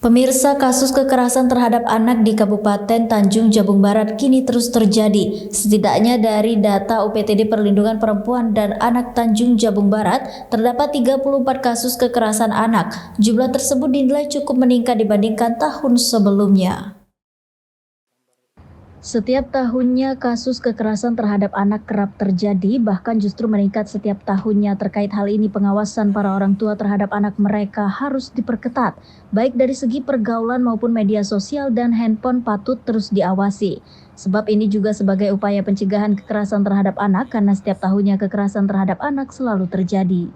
Pemirsa, kasus kekerasan terhadap anak di Kabupaten Tanjung Jabung Barat kini terus terjadi. Setidaknya dari data UPTD Perlindungan Perempuan dan Anak Tanjung Jabung Barat, terdapat 34 kasus kekerasan anak. Jumlah tersebut dinilai cukup meningkat dibandingkan tahun sebelumnya. Setiap tahunnya kasus kekerasan terhadap anak kerap terjadi, bahkan justru meningkat setiap tahunnya. Terkait hal ini, pengawasan para orang tua terhadap anak mereka harus diperketat, baik dari segi pergaulan maupun media sosial dan handphone patut terus diawasi. Sebab ini juga sebagai upaya pencegahan kekerasan terhadap anak, karena setiap tahunnya kekerasan terhadap anak selalu terjadi.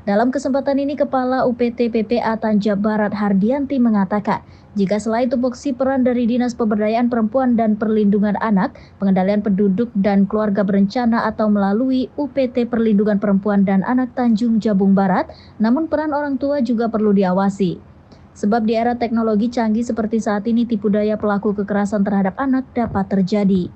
Dalam kesempatan ini, Kepala UPT PPA Tanja Barat Hardianti mengatakan, jika selain tupoksi peran dari Dinas Pemberdayaan Perempuan dan Perlindungan Anak, pengendalian penduduk dan keluarga berencana atau melalui UPT Perlindungan Perempuan dan Anak Tanjung Jabung Barat, namun peran orang tua juga perlu diawasi. Sebab di era teknologi canggih seperti saat ini, tipu daya pelaku kekerasan terhadap anak dapat terjadi.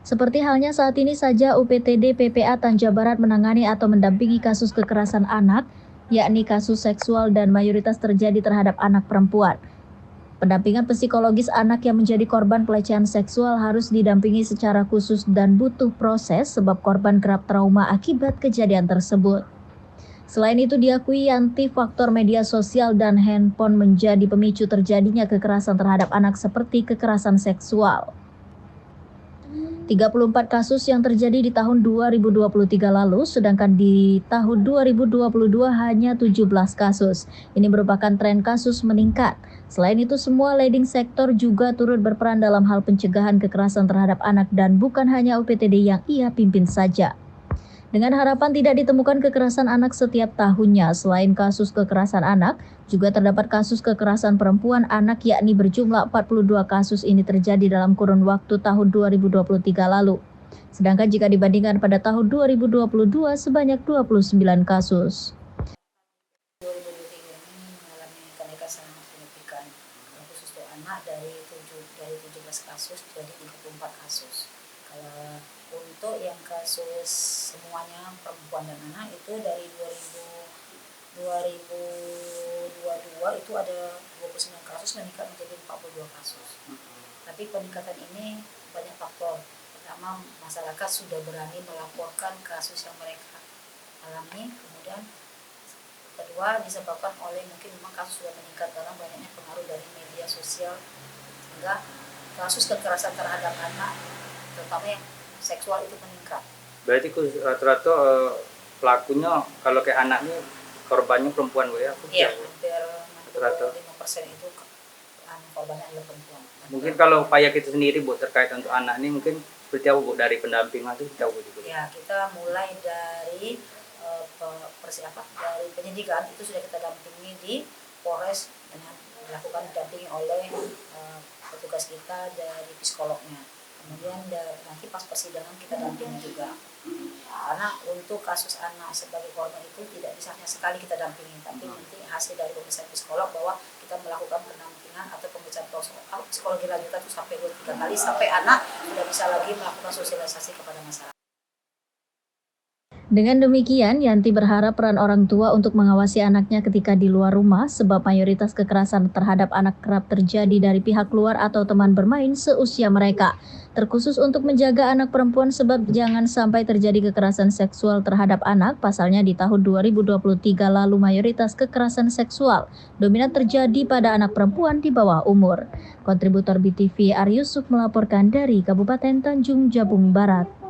Seperti halnya saat ini saja UPTD PPA Tanja Barat menangani atau mendampingi kasus kekerasan anak, yakni kasus seksual dan mayoritas terjadi terhadap anak perempuan. Pendampingan psikologis anak yang menjadi korban pelecehan seksual harus didampingi secara khusus dan butuh proses sebab korban kerap trauma akibat kejadian tersebut. Selain itu, diakui Yanti, faktor media sosial dan handphone menjadi pemicu terjadinya kekerasan terhadap anak seperti kekerasan seksual. 34 kasus yang terjadi di tahun 2023 lalu, sedangkan di tahun 2022 hanya 17 kasus. Ini merupakan tren kasus meningkat. Selain itu, semua leading sektor juga turut berperan dalam hal pencegahan kekerasan terhadap anak dan bukan hanya UPTD yang ia pimpin saja. Dengan harapan tidak ditemukan kekerasan anak setiap tahunnya, selain kasus kekerasan anak, juga terdapat kasus kekerasan perempuan anak, yakni berjumlah 42 kasus ini terjadi dalam kurun waktu tahun 2023 lalu. Sedangkan jika dibandingkan pada tahun 2022 sebanyak 29 kasus. 2023 ini mengalami kenaikan sangat signifikan, khusus untuk anak dari 17 kasus jadi 34 kasus. Kalau untuk yang kasus semuanya perempuan dan anak itu dari 2022 itu ada 29 kasus meningkat menjadi 42 kasus. Tapi peningkatan ini banyak faktor. Pertama, masyarakat sudah berani melaporkan kasus yang mereka alami. Kemudian kedua, disebabkan oleh mungkin memang kasus sudah meningkat karena banyaknya pengaruh dari media sosial, sehingga kasus kekerasan terhadap anak, terutama yang seksual itu meningkat. Berarti rata-rata pelakunya kalau kayak anak ini korbannya perempuan, Bu ya? Iya, hampir 65% itu korbannya adalah perempuan. Mungkin kalau upaya kita sendiri, Bu, terkait untuk anak ini mungkin seperti apa, Bu, dari pendampingan itu kita juga? Ya, kita mulai dari dari penyidikan itu sudah kita dampingi di Polres dengan dilakukan didampingi oleh petugas kita dari psikolognya. Kemudian nanti pas persidangan kita dampingi juga. Karena untuk kasus anak sebagai korban itu tidak bisa hanya sekali kita dampingi, tapi nanti hasil dari pemeriksaan psikolog bahwa kita melakukan pendampingan atau pemeriksaan psikologi lanjutan itu sampai 2-3 kali sampai anak tidak bisa lagi melakukan sosialisasi kepada masyarakat. Dengan demikian, Yanti berharap peran orang tua untuk mengawasi anaknya ketika di luar rumah, sebab mayoritas kekerasan terhadap anak kerap terjadi dari pihak luar atau teman bermain seusia mereka. Terkhusus untuk menjaga anak perempuan, sebab jangan sampai terjadi kekerasan seksual terhadap anak. Pasalnya di tahun 2023 lalu mayoritas kekerasan seksual dominan terjadi pada anak perempuan di bawah umur. Kontributor BTV Aryusuf melaporkan dari Kabupaten Tanjung Jabung Barat.